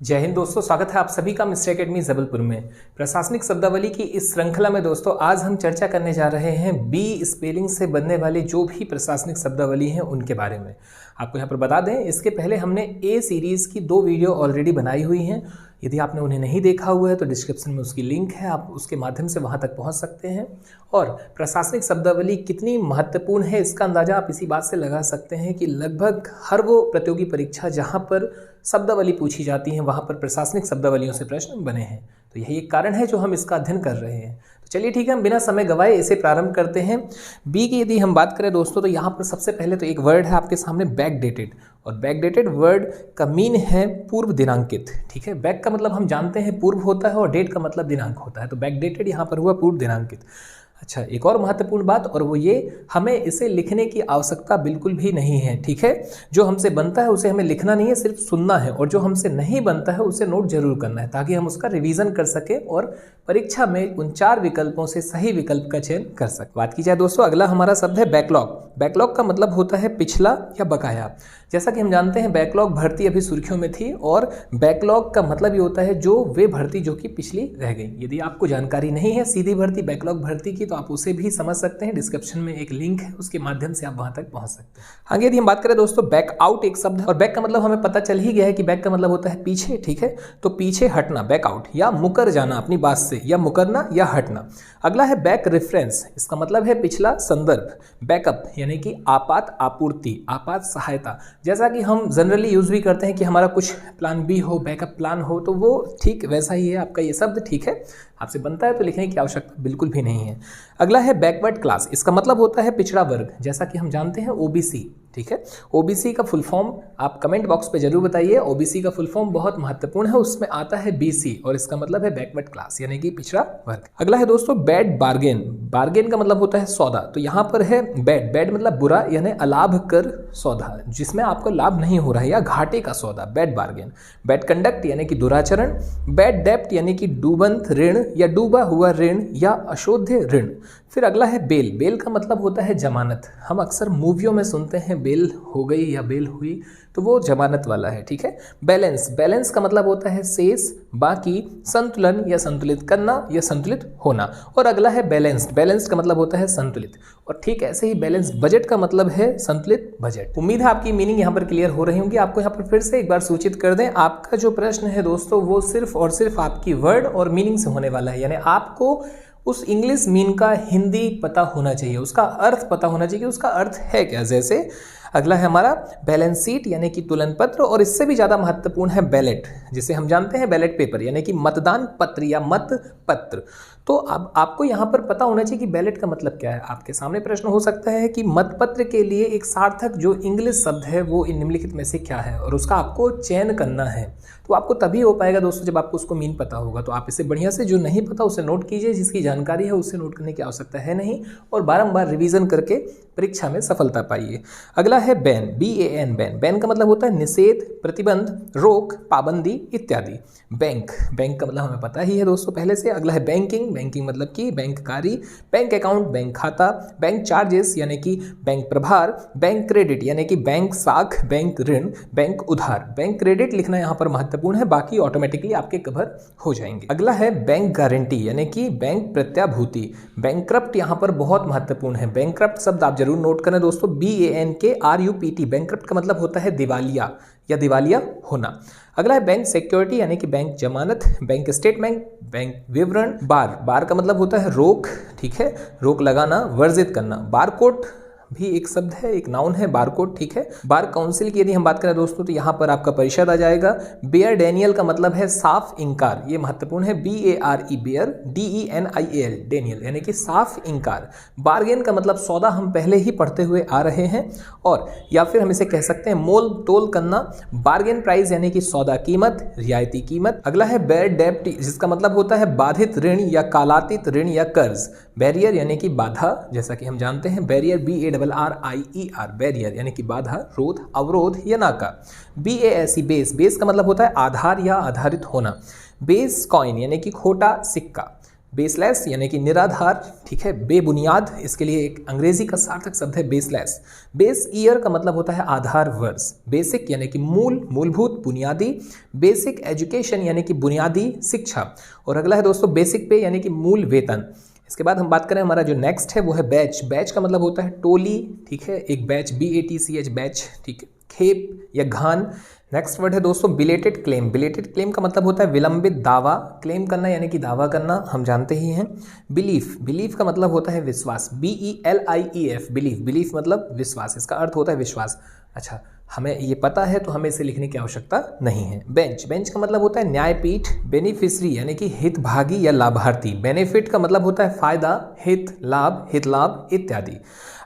जय हिंद दोस्तों, स्वागत है आप सभी का मिस्टर एकेडमी जबलपुर में। प्रशासनिक शब्दावली की इस श्रृंखला में दोस्तों आज हम चर्चा करने जा रहे हैं बी स्पेलिंग से बनने वाली जो भी प्रशासनिक शब्दावली हैं उनके बारे में। आपको यहाँ पर बता दें, इसके पहले हमने ए सीरीज़ की 2 वीडियो ऑलरेडी बनाई हुई हैं। यदि आपने उन्हें नहीं देखा हुआ है तो डिस्क्रिप्शन में उसकी लिंक है, आप उसके माध्यम से वहाँ तक पहुँच सकते हैं। और प्रशासनिक शब्दावली कितनी महत्वपूर्ण है इसका अंदाज़ा आप इसी बात से लगा सकते हैं कि लगभग हर वो प्रतियोगी परीक्षा जहाँ पर शब्दावली पूछी जाती है वहाँ पर प्रशासनिक शब्दावलियों से प्रश्न बने हैं। तो यही एक कारण है जो हम इसका अध्ययन कर रहे हैं। तो चलिए ठीक है, हम बिना समय गवाए इसे प्रारंभ करते हैं। बी की यदि हम बात करें दोस्तों तो यहाँ पर सबसे पहले तो एक वर्ड है आपके सामने बैकडेटेड, और बैकडेटेड वर्ड का मीन है पूर्व दिनांकित। ठीक है, बैक का मतलब हम जानते हैं पूर्व होता है और डेट का मतलब दिनांक होता है, तो बैकडेटेड यहाँ पर हुआ पूर्व दिनांकित। अच्छा, एक और महत्वपूर्ण बात, और वो ये, हमें इसे लिखने की आवश्यकता बिल्कुल भी नहीं है। ठीक है, जो हमसे बनता है उसे हमें लिखना नहीं है, सिर्फ सुनना है, और जो हमसे नहीं बनता है उसे नोट जरूर करना है ताकि हम उसका रिवीजन कर सके और परीक्षा में उन 4 विकल्पों से सही विकल्प का चयन कर सके। बात की जाए दोस्तों, अगला हमारा शब्द है बैकलॉग। बैकलॉग का मतलब होता है पिछला या बकाया। जैसा कि हम जानते हैं बैकलॉग भर्ती अभी सुर्खियों में थी, और बैकलॉग का मतलब ये होता है जो वे भर्ती जो कि पिछली रह गई। यदि आपको जानकारी नहीं है सीधी भर्ती बैकलॉग भर्ती की तो आप उसे भी समझ सकते हैं, डिस्क्रिप्शन में एक लिंक है, उसके माध्यम से आप वहां तक पहुंच सकते हैं। आगे यदि हम बात करें दोस्तों, बैक आउट एक शब्द है, और बैक का मतलब हमें पता चल ही गया है कि बैक का मतलब होता है पीछे। ठीक है, तो पीछे हटना, बैक आउट, या मुकर जाना अपनी बात से, या मुकरना या हटना। अगला है बैक रेफरेंस, इसका मतलब है पिछला संदर्भ। बैकअप यानी कि आपात आपूर्ति, आपात सहायता। जैसा कि हम जनरली यूज भी करते हैं कि हमारा कुछ प्लान बी हो, बैकअप प्लान हो, तो वो ठीक वैसा ही है आपका ये शब्द। ठीक है, आपसे बनता है तो लिखने की आवश्यकता बिल्कुल भी नहीं है। अगला है बैकवर्ड क्लास, इसका मतलब होता है पिछड़ा वर्ग। जैसा कि हम जानते हैं ओबीसी। ठीक है, ओबीसी का फुल फॉर्म आप कमेंट बॉक्स पे जरूर बताइए। ओबीसी का फुल फॉर्म बहुत महत्वपूर्ण है, उसमें आता है बीसी, और इसका मतलब है बैकवर्ड क्लास यानी कि पिछड़ा वर्ग। अगला है दोस्तों बैड बार्गेन। बार्गेन का मतलब होता है सौदा, तो यहाँ पर है बैड। बैड मतलब बुरा यानी अलाभ कर सौदा, जिसमें आपको लाभ नहीं हो रहा है या घाटे का सौदा, बैड बार्गेन। बैड कंडक्ट यानी कि दुराचरण। बैड डेप्ट यानी कि डूबंत ऋण या डूबा हुआ ऋण या अशोध्य ऋण। फिर अगला है बेल। बेल का मतलब होता है जमानत। हम अक्सर मूवियों में सुनते हैं बेल हो गई या बेल हुई, तो वो जमानत वाला है। ठीक है, बैलेंस। बैलेंस का मतलब होता है शेष, बाकी, संतुलन या संतुलित करना या संतुलित होना। और अगला है बैलेंस्ड। बैलेंस का मतलब होता है संतुलित, और ठीक ऐसे ही बैलेंस बजट का मतलब है संतुलित बजट। उम्मीद है आपकी मीनिंग यहाँ पर क्लियर हो रही होंगी। आपको यहाँ पर फिर से एक बार सूचित कर दें, आपका जो प्रश्न है दोस्तों वो सिर्फ और सिर्फ आपकी वर्ड और मीनिंग से होने वाला है, यानी आपको उस इंग्लिश मीन का हिंदी पता होना चाहिए, उसका अर्थ पता होना चाहिए कि उसका अर्थ है क्या। जैसे अगला है हमारा बैलेंस शीट यानी कि तुलन पत्र, और इससे भी ज़्यादा महत्वपूर्ण है बैलेट, जिसे हम जानते हैं बैलेट पेपर यानी कि मतदान पत्र या मत पत्र। तो अब आपको यहाँ पर पता होना चाहिए कि बैलेट का मतलब क्या है। आपके सामने प्रश्न हो सकता है कि मतपत्र के लिए एक सार्थक जो इंग्लिश शब्द है वो निम्नलिखित में से क्या है, और उसका आपको चयन करना है। तो आपको तभी हो पाएगा दोस्तों जब आपको उसको मीन पता होगा। तो आप इसे बढ़िया से, जो नहीं पता उसे नोट कीजिए, जिसकी जानकारी है उससे नोट करने की आवश्यकता है नहीं, और बारंबार रिवीजन करके परीक्षा में सफलता पाइए। अगला है बैन, BAN, बैन। बैन का मतलब होता है निषेध, प्रतिबंध, रोक, पाबंदी इत्यादि। बैंक, बैंक का मतलब हमें पता ही है दोस्तों पहले से। अगला है बैंकिंग। बैंकिंग मतलब कि बैंक कार्य, बैंक अकाउंट, बैंक खाता, बैंक चार्जेस यानी कि बैंक प्रभार, बैंक क्रेडिट यानी कि बैंक साख, बैंक ऋण, बैंक उधार। बैंक क्रेडिट लिखना यहाँ पर महत्वपूर्ण है, बाकी ऑटोमेटिकली आपके कवर हो जाएंगे। अगला है बैंक गारंटी यानी कि बैंक प्रत्याभूति। बैंकक्रप्ट यहाँ पर बहुत महत्वपूर्ण है। बैंकक्रप्ट शब्द आप जरूर नोट करें दोस्तों, BANKRUPT। बैंकक्रप्ट का मतलब होता है दिवालिया या दिवालिया होना। अगला है बैंक सिक्योरिटी यानी कि बैंक जमानत, बैंक स्टेटमेंट, बैंक विवरण। बार, बार का मतलब होता है रोक। ठीक है, रोक लगाना, वर्जित करना। बारकोड भी एक शब्द है, एक नाउन है बारकोड। ठीक है, बार काउंसिल की यदि हम बात करें दोस्तों तो यहाँ पर आपका परिषद आ जाएगा। बेयर डेनियल का मतलब है साफ इंकार, ये महत्वपूर्ण है, BARE बेयर, DENIAL डेनियल यानी कि साफ इंकार। बार्गेन का मतलब सौदा, हम पहले ही पढ़ते हुए आ रहे हैं, और या फिर हम इसे कह सकते हैं मोल तोल करना। बार्गेन प्राइस यानी कि सौदा कीमत, रियायती कीमत। अगला है बेयर डेप्ट, जिसका मतलब होता है बाधित ऋण या कालातीत ऋण या कर्ज। बैरियर यानी कि बाधा, जैसा कि हम जानते हैं बैरियर BARRIER, बैरियर यानी कि बाधा, रोध, अवरोध या नाका। BASE बेस, बेस का मतलब होता है आधार या आधारित होना। बेस कॉइन यानी कि खोटा सिक्का। बेसलेस यानी कि निराधार, ठीक है। बेबुनियाद, इसके लिए एक अंग्रेजी का सार्थक शब्द है बेसलेस। बेस ईयर का मतलब होता है आधार वर्ष। बेसिक यानी कि मूल, मूलभूत, बुनियादी। बेसिक एजुकेशन यानी कि बुनियादी शिक्षा। और अगला है दोस्तों बेसिक पे यानी कि मूल वेतन। इसके बाद हम बात करें, हमारा जो नेक्स्ट है वो है बैच। बैच का मतलब होता है टोली, ठीक है, एक बैच, BATCH, बैच, ठीक है, खेप या घान। नेक्स्ट वर्ड है दोस्तों बिलेटेड क्लेम। बिलेटेड क्लेम का मतलब होता है विलंबित दावा। क्लेम करना यानी कि दावा करना, हम जानते ही हैं। बिलीफ, बिलीफ का मतलब होता है विश्वास। BELIEF, बिलीफ, बिलीफ मतलब विश्वास, इसका अर्थ होता है विश्वास। अच्छा, हमें ये पता है तो हमें इसे लिखने की आवश्यकता नहीं है। बेंच, बेंच का मतलब होता है न्यायपीठ। बेनिफिशरी यानी कि हितभागी या लाभार्थी। बेनिफिट का मतलब होता है फायदा, हित, लाभ, हित लाभ इत्यादि।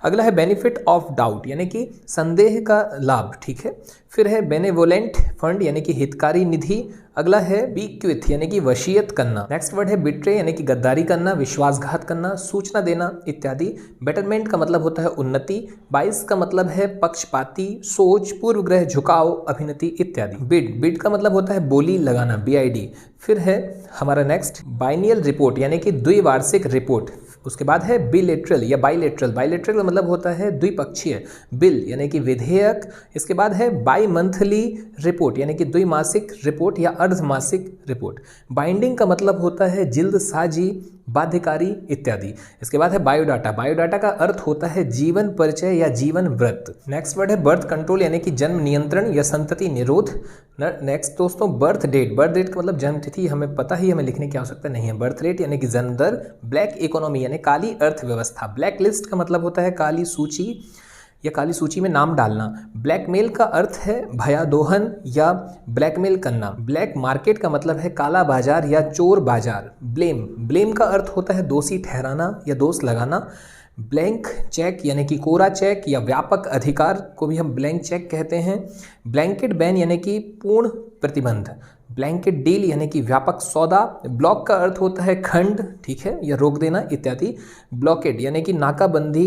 अगला है बेनिफिट ऑफ डाउट यानी कि संदेह का लाभ, ठीक है। फिर है बेनेवोलेंट फंड यानी कि हितकारी निधि। अगला है बीक्विथ यानी कि वसीयत करना। नेक्स्ट वर्ड है बिट्रे यानी कि गद्दारी करना, विश्वासघात करना, सूचना देना इत्यादि। बेटरमेंट का मतलब होता है उन्नति। बाइस का मतलब है पक्षपाती, सोच, पूर्वग्रह, झुकाव, अभिनति इत्यादि। बिड, बिड का मतलब होता है बोली लगाना, BID। फिर है हमारा नेक्स्ट बाइनियल रिपोर्ट यानी कि द्विवार्षिक रिपोर्ट। उसके बाद है बिलेटरल या बाइलेटरल। बाइलेटरल का मतलब होता है द्विपक्षीय। बिल यानी कि विधेयक। इसके बाद है बाई मंथली रिपोर्ट यानी कि द्विमासिक रिपोर्ट या अर्धमासिक रिपोर्ट। बाइंडिंग का मतलब होता है जिल्दसाजी, बाध्यकारी इत्यादि। इसके बाद है बायोडाटा। बायोडाटा का अर्थ होता है जीवन परिचय या जीवन व्रत। नेक्स्ट वर्ड है बर्थ कंट्रोल यानी कि जन्म नियंत्रण या संतति निरोध। नेक्स्ट दोस्तों बर्थ डेट। बर्थ डेट का मतलब जन्म तिथि, हमें पता ही, हमें लिखने की आवश्यकता नहीं है। बर्थ रेट यानी कि जन्म दर। ब्लैक इकोनॉमी यानी काली अर्थव्यवस्था। ब्लैक लिस्ट का मतलब होता है काली सूची या काली सूची में नाम डालना। ब्लैकमेल का अर्थ है भयादोहन या ब्लैकमेल करना। ब्लैक मार्केट का मतलब है काला बाजार या चोर बाजार। ब्लेम, ब्लेम का अर्थ होता है दोषी ठहराना या दोष लगाना। ब्लैंक चेक यानी कि कोरा चेक या व्यापक अधिकार को भी हम ब्लैंक चेक कहते हैं। ब्लैंकेट बैन यानी कि पूर्ण प्रतिबंध। ब्लैंकेट डील यानी कि व्यापक सौदा। ब्लॉक का अर्थ होता है खंड, ठीक है, या रोक देना इत्यादि। ब्लॉकेड यानी कि नाकाबंदी।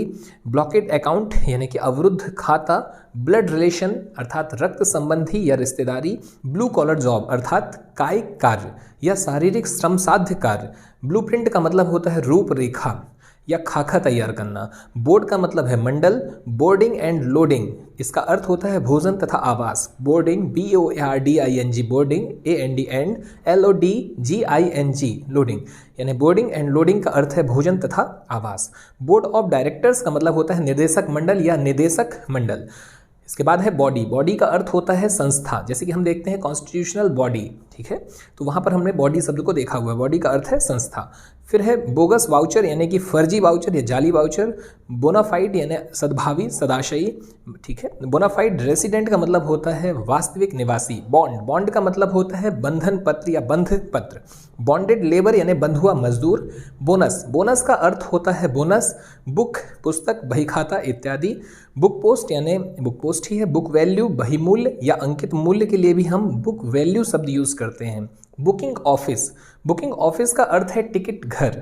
ब्लॉकेड अकाउंट यानी कि अवरुद्ध खाता। ब्लड रिलेशन अर्थात रक्त संबंधी या रिश्तेदारी। ब्लू कॉलर जॉब अर्थात कायिक कार्य या शारीरिक श्रम साध्य कार्य। ब्लूप्रिंट का मतलब होता है रूपरेखा या खाका तैयार करना। बोर्ड का मतलब है मंडल। बोर्डिंग एंड लोडिंग, इसका अर्थ होता है भोजन तथा आवास। Boarding, BOARDING, boarding, AND and, LODGING, loading, यानी बोर्डिंग एंड लोडिंग का अर्थ है भोजन तथा आवास। बोर्ड ऑफ डायरेक्टर्स का मतलब होता है निदेशक मंडल या निदेशक मंडल। इसके बाद है बॉडी। बॉडी का अर्थ होता है संस्था, जैसे कि हम देखते हैं कॉन्स्टिट्यूशनल बॉडी, ठीक है, तो वहाँ पर हमने बॉडी शब्द को देखा हुआ है। बॉडी का अर्थ है संस्था। फिर है बोगस वाउचर यानी कि फर्जी वाउचर या जाली वाउचर। बोनाफाइड यानी सद्भावी, सदाशयी, ठीक है। बोनाफाइड रेसिडेंट का मतलब होता है वास्तविक निवासी। बॉन्ड, बॉन्ड का मतलब होता है बंधन पत्र या बंध पत्र। बॉन्डेड लेबर यानी बंधुआ मजदूर। बोनस, बोनस का अर्थ होता है बोनस। बुक, पुस्तक, बहीखाता इत्यादि। बुक पोस्ट यानी बुक पोस्ट ही है। बुक वैल्यू, बहीमूल्य या अंकित मूल्य के लिए भी हम बुक वैल्यू शब्द यूज करते हैं। बुकिंग ऑफिस, बुकिंग ऑफिस का अर्थ है टिकट घर।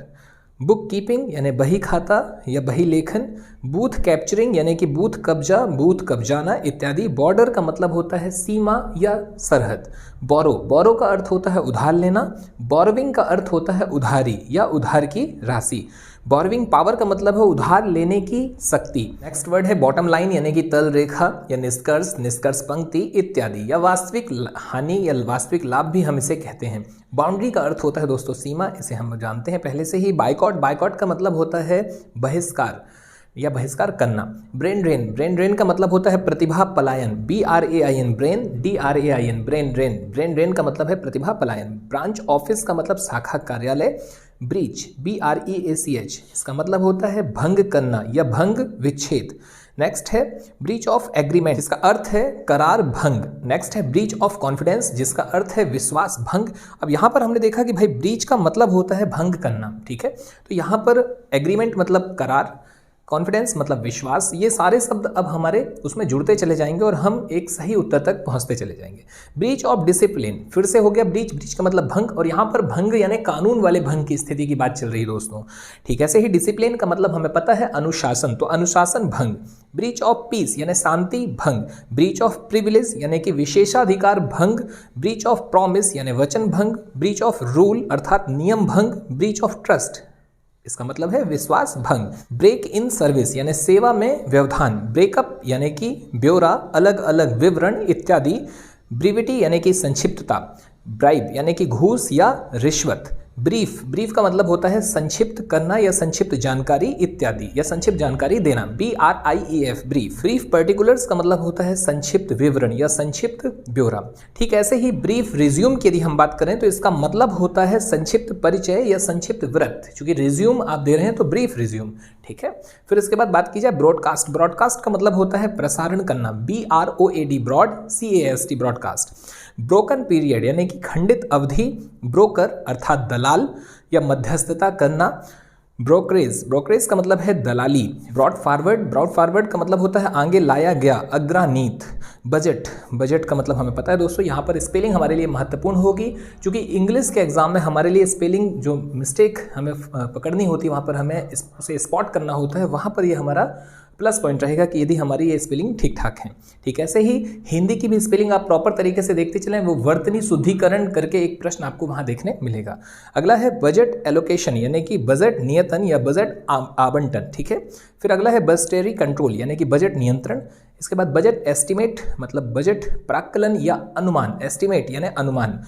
बुक कीपिंग यानी बही खाता या बही लेखन। बूथ कैप्चरिंग यानी कि बूथ कब्जा, बूथ कब्जाना इत्यादि। बॉर्डर का मतलब होता है सीमा या सरहद। बोरो, बोरो का अर्थ होता है उधार लेना। बोरोविंग का अर्थ होता है उधारी या उधार की राशि। बोरोविंग पावर का मतलब है उधार लेने की शक्ति। नेक्स्ट वर्ड है बॉटम लाइन यानी कि तल रेखा या निष्कर्ष, निष्कर्ष पंक्ति इत्यादि, या वास्तविक हानि या वास्तविक लाभ भी हम इसे कहते हैं। बाउंड्री का अर्थ होता है दोस्तों सीमा, इसे हम जानते हैं पहले से ही। बाइकॉट, बाइकॉट का मतलब होता है बहिष्कार या बहिष्कार करना। ब्रेन ड्रेन, ब्रेन ड्रेन का मतलब होता है प्रतिभा पलायन। BRAIN, brain, DRAIN, brain drain, brain drain का मतलब है प्रतिभा पलायन। ब्रांच ऑफिस का मतलब शाखा कार्यालय। ब्रीच, BREACH, इसका मतलब होता है भंग करना या भंग विच्छेद। नेक्स्ट है ब्रीच ऑफ एग्रीमेंट, जिसका अर्थ है करार भंग। नेक्स्ट है ब्रीच ऑफ कॉन्फिडेंस, जिसका अर्थ है विश्वास भंग। अब यहाँ पर हमने देखा कि भाई ब्रीच का मतलब होता है भंग करना, ठीक है, तो यहाँ पर एग्रीमेंट मतलब करार, कॉन्फिडेंस मतलब विश्वास। ये सारे शब्द अब हमारे उसमें जुड़ते चले जाएंगे और हम एक सही उत्तर तक पहुंचते चले जाएंगे। ब्रीच ऑफ डिसिप्लिन, फिर से हो गया ब्रीच, ब्रीच का मतलब भंग, और यहाँ पर भंग यानी कानून वाले भंग की स्थिति की बात चल रही है दोस्तों। ठीक, ऐसे ही डिसिप्लिन का मतलब हमें पता है अनुशासन, तो अनुशासन भंग। ब्रीच ऑफ पीस यानी शांति भंग। ब्रीच ऑफ प्रिविलेज यानी कि विशेषाधिकार भंग। ब्रीच ऑफ प्रॉमिस यानी वचन भंग। ब्रीच ऑफ रूल अर्थात नियम भंग। ब्रीच ऑफ ट्रस्ट, इसका मतलब है विश्वास भंग। ब्रेक इन सर्विस यानी सेवा में व्यवधान। ब्रेकअप यानी कि ब्यौरा, अलग अलग विवरण इत्यादि। ब्रीविटी यानी कि संक्षिप्तता। ब्राइब यानी कि घूस या रिश्वत। ब्रीफ, ब्रीफ का मतलब होता है संक्षिप्त करना या संक्षिप्त जानकारी इत्यादि, या संक्षिप्त जानकारी देना। BRIEF brief. ब्रीफ पर्टिकुलर्स का मतलब होता है संक्षिप्त विवरण या संक्षिप्त ब्यौरा। ठीक, ऐसे ही ब्रीफ रिज्यूम की यदि हम बात करें तो इसका मतलब होता है संक्षिप्त परिचय या संक्षिप्त व्रत, क्योंकि रिज्यूम आप दे रहे हैं तो ब्रीफ रिज्यूम। ठीक है, फिर इसके बाद बात की जाए ब्रॉडकास्ट। ब्रॉडकास्ट का मतलब होता है प्रसारण करना। BROAD broad, CAST broadcast. Broken period यानी कि खंडित अवधि। ब्रोकर अर्थात दलाल या मध्यस्थता करना। ब्रोकरेज, ब्रोकरेज का मतलब है दलाली। ब्रॉड फॉरवर्ड, ब्रॉड फॉरवर्ड का मतलब होता है आगे लाया गया, अग्रानीत। बजट, बजट का मतलब हमें पता है दोस्तों, यहाँ पर स्पेलिंग हमारे लिए महत्वपूर्ण होगी, क्योंकि इंग्लिश के एग्जाम में हमारे लिए स्पेलिंग जो मिस्टेक हमें पकड़नी होती है, वहाँ पर हमें उसे स्पॉट करना होता है, वहाँ पर ये हमारा प्लस पॉइंट रहेगा कि यदि हमारी ये स्पेलिंग ठीक ठाक है। ठीक, ऐसे ही हिंदी की भी स्पेलिंग आप प्रॉपर तरीके से देखते चलें, वो वर्तनी शुद्धिकरण करके एक प्रश्न आपको वहाँ देखने मिलेगा। अगला है बजट एलोकेशन यानी कि बजट नियतन या बजट आवंटन। ठीक है, फिर अगला है बजटरी कंट्रोल यानी कि बजट नियंत्रण। इसके बाद बजट एस्टिमेट मतलब बजट प्राक्कलन या अनुमान। एस्टिमेट यानी अनुमान।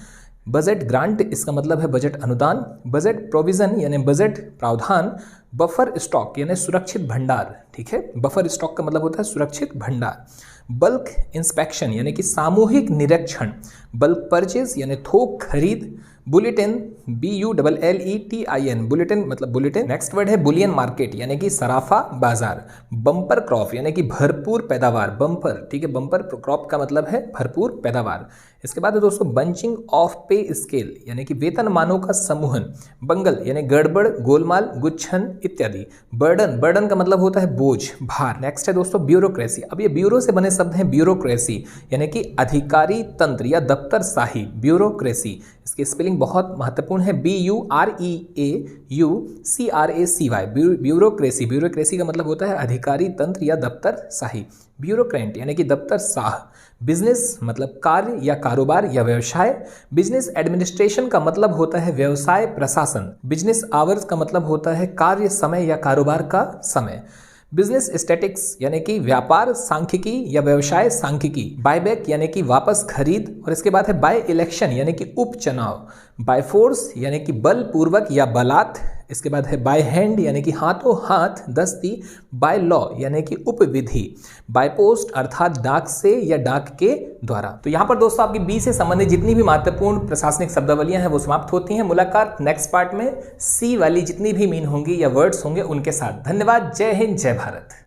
बजट ग्रांट, इसका मतलब है बजट अनुदान। बजट प्रोविजन यानी बजट प्रावधान। बफर स्टॉक यानी सुरक्षित भंडार। ठीक है, बफर स्टॉक का मतलब होता है सुरक्षित भंडार। बल्क इंस्पेक्शन यानी कि सामूहिक निरीक्षण। बल्क परचेज यानी थोक खरीद। बुलेटिन, BULLETIN बुलेटिन मतलब बुलेटिन। नेक्स्ट वर्ड है बुलियन मार्केट यानी कि सराफा बाजार। बम्पर क्रॉप यानी कि भरपूर पैदावार। बम्पर, ठीक है, बम्पर क्रॉप का मतलब है भरपूर पैदावार। इसके बाद है दोस्तों बंचिंग ऑफ पे स्केल यानी कि वेतन मानों का समूहन। बंगल यानी गड़बड़, गोलमाल, गुच्छन इत्यादि। बर्डन, बर्डन का मतलब होता है बोझ, भार। नेक्स्ट है दोस्तों ब्यूरोक्रेसी। अब ये ब्यूरो से बने शब्द हैं ब्यूरोक्रेसी यानी कि अधिकारी तंत्र या दफ्तर शाही। ब्यूरोक्रेसी, इसकी स्पेलिंग बहुत महत्वपूर्ण है। BUREAUCRACY bureaucracy. ब्यूरोक्रेसी का मतलब होता है अधिकारी तंत्र या दफ्तर शाही। ब्यूरोक्रेट यानी कि दफ्तर शाह। बिजनेस मतलब कार्य या कारोबार या व्यवसाय। बिजनेस एडमिनिस्ट्रेशन का मतलब होता है व्यवसाय प्रशासन। बिजनेस आवर्स का मतलब होता है कार्य समय या कारोबार का समय। बिजनेस स्टैटिक्स यानी कि व्यापार सांख्यिकी या व्यवसाय सांख्यिकी। बायबैक यानी कि वापस खरीद। और इसके बाद है बाय इलेक्शन यानी कि उपचुनाव। बाय फोर्स यानी कि बलपूर्वक या बलात्। इसके बाद है बाय हैंड यानी कि हाथों हाथ दस्ती। बाय लॉ यानी कि उपविधि। बाय पोस्ट अर्थात डाक से या डाक के द्वारा। तो यहाँ पर दोस्तों आपकी बी से संबंधित जितनी भी महत्वपूर्ण प्रशासनिक शब्दावलियां हैं वो समाप्त होती हैं। मुलाकात नेक्स्ट पार्ट में सी वाली जितनी भी मीन होंगी या वर्ड्स होंगे उनके साथ। धन्यवाद। जय हिंद, जय भारत।